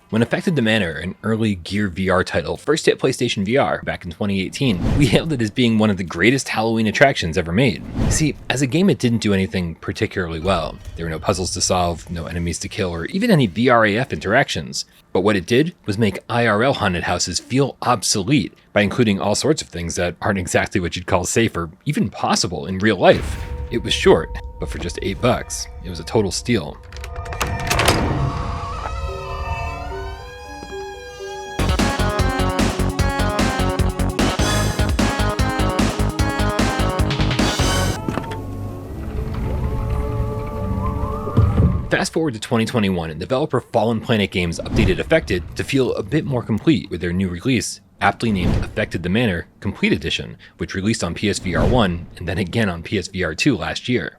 When Affected the Manor, an early Gear VR title, first hit PlayStation VR back in 2018, we hailed it as being one of the greatest Halloween attractions ever made. See, as a game it didn't do anything particularly well. There were no puzzles to solve, no enemies to kill, or even any VRAF interactions. But what it did was make IRL haunted houses feel obsolete by including all sorts of things that aren't exactly what you'd call safe or even possible in real life. It was short, but for just $8, it was a total steal. Fast forward to 2021, and developer Fallen Planet Games updated Affected to feel a bit more complete with their new release, aptly named Affected the Manor Complete Edition, which released on PSVR1 and then again on PSVR2 last year.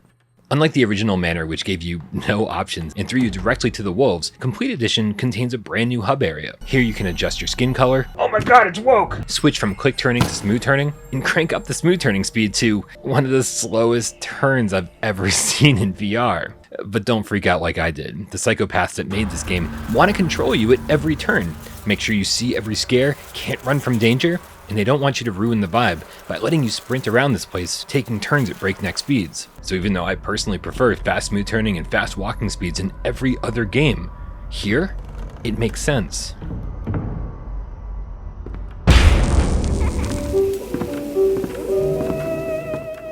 Unlike the original Manor, which gave you no options and threw you directly to the wolves, Complete Edition contains a brand new hub area. Here you can adjust your skin color, oh my god, it's woke! Switch from quick turning to smooth turning, and crank up the smooth turning speed to one of the slowest turns I've ever seen in VR. But don't freak out like I did. The psychopaths that made this game want to control you at every turn, make sure you see every scare, can't run from danger, and they don't want you to ruin the vibe by letting you sprint around this place, taking turns at breakneck speeds. So even though I personally prefer fast smooth turning and fast walking speeds in every other game, here, it makes sense.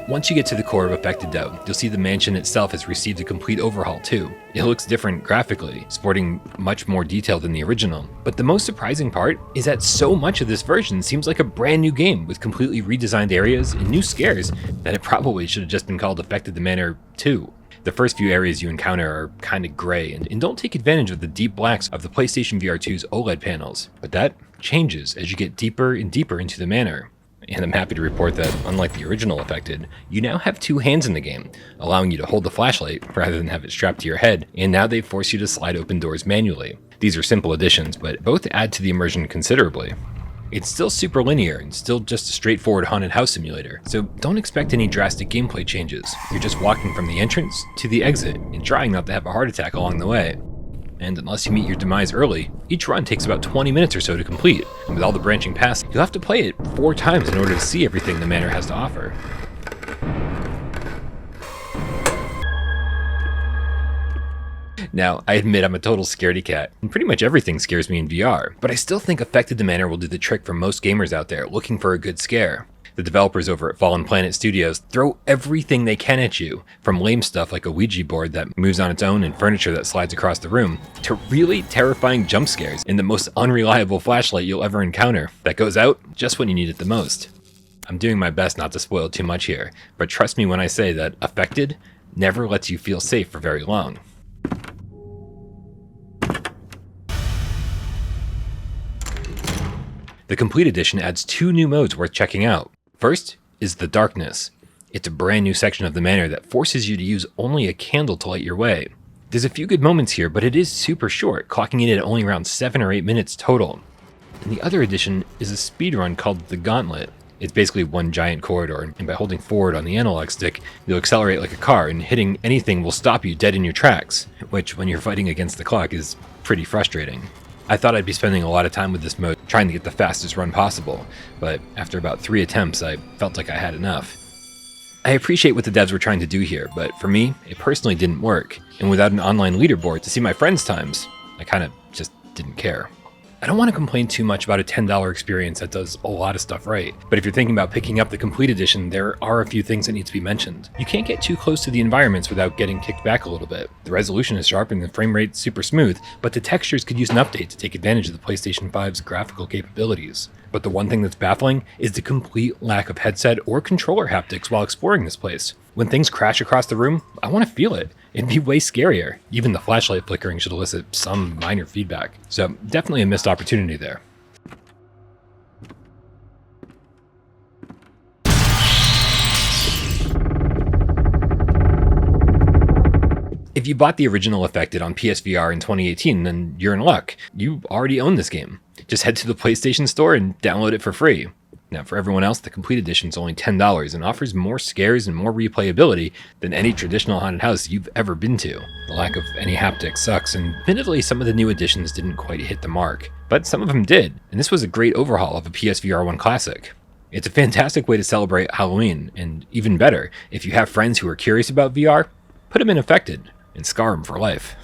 Once you get to the core of Affected though, you'll see the mansion itself has received a complete overhaul too. It looks different graphically, sporting much more detail than the original. But the most surprising part is that so much of this version seems like a brand new game with completely redesigned areas and new scares that it probably should have just been called Affected the Manor 2. The first few areas you encounter are kind of gray and don't take advantage of the deep blacks of the PlayStation VR2's OLED panels. But that changes as you get deeper and deeper into the manor. And I'm happy to report that, unlike the original Affected, you now have two hands in the game, allowing you to hold the flashlight rather than have it strapped to your head, and now they force you to slide open doors manually. These are simple additions, but both add to the immersion considerably. It's still super linear and still just a straightforward haunted house simulator, so don't expect any drastic gameplay changes. You're just walking from the entrance to the exit and trying not to have a heart attack along the way. And unless you meet your demise early, each run takes about 20 minutes or so to complete, and with all the branching paths, you'll have to play it 4 times in order to see everything the manor has to offer. Now, I admit I'm a total scaredy cat, and pretty much everything scares me in VR, but I still think Affected the Manor will do the trick for most gamers out there looking for a good scare. The developers over at Fallen Planet Studios throw everything they can at you, from lame stuff like a Ouija board that moves on its own and furniture that slides across the room, to really terrifying jump scares and the most unreliable flashlight you'll ever encounter that goes out just when you need it the most. I'm doing my best not to spoil too much here, but trust me when I say that Affected never lets you feel safe for very long. The Complete Edition adds 2 new modes worth checking out. First is the Darkness. It's a brand new section of the manor that forces you to use only a candle to light your way. There's a few good moments here, but it is super short, clocking in at only around 7 or 8 minutes total. And the other addition is a speedrun called the Gauntlet. It's basically one giant corridor, and by holding forward on the analog stick, you'll accelerate like a car, and hitting anything will stop you dead in your tracks, which when you're fighting against the clock is pretty frustrating. I thought I'd be spending a lot of time with this mode trying to get the fastest run possible, but after about 3 attempts I felt like I had enough. I appreciate what the devs were trying to do here, but for me, it personally didn't work, and without an online leaderboard to see my friends' times, I kinda just didn't care. I don't want to complain too much about a $10 experience that does a lot of stuff right, but if you're thinking about picking up the Complete Edition, there are a few things that need to be mentioned. You can't get too close to the environments without getting kicked back a little bit. The resolution is sharp and the frame rate's super smooth, but the textures could use an update to take advantage of the PlayStation 5's graphical capabilities. But the one thing that's baffling is the complete lack of headset or controller haptics while exploring this place. When things crash across the room, I want to feel it. It'd be way scarier. Even the flashlight flickering should elicit some minor feedback. So definitely a missed opportunity there. If you bought the original Affected on PSVR in 2018, then you're in luck. You already own this game. Just head to the PlayStation Store and download it for free. Now, for everyone else, the complete edition is only $10 and offers more scares and more replayability than any traditional haunted house you've ever been to. The lack of any haptics sucks, and admittedly, some of the new editions didn't quite hit the mark, but some of them did, and this was a great overhaul of a PSVR1 classic. It's a fantastic way to celebrate Halloween, and even better, if you have friends who are curious about VR, put them in Affected and scar them for life.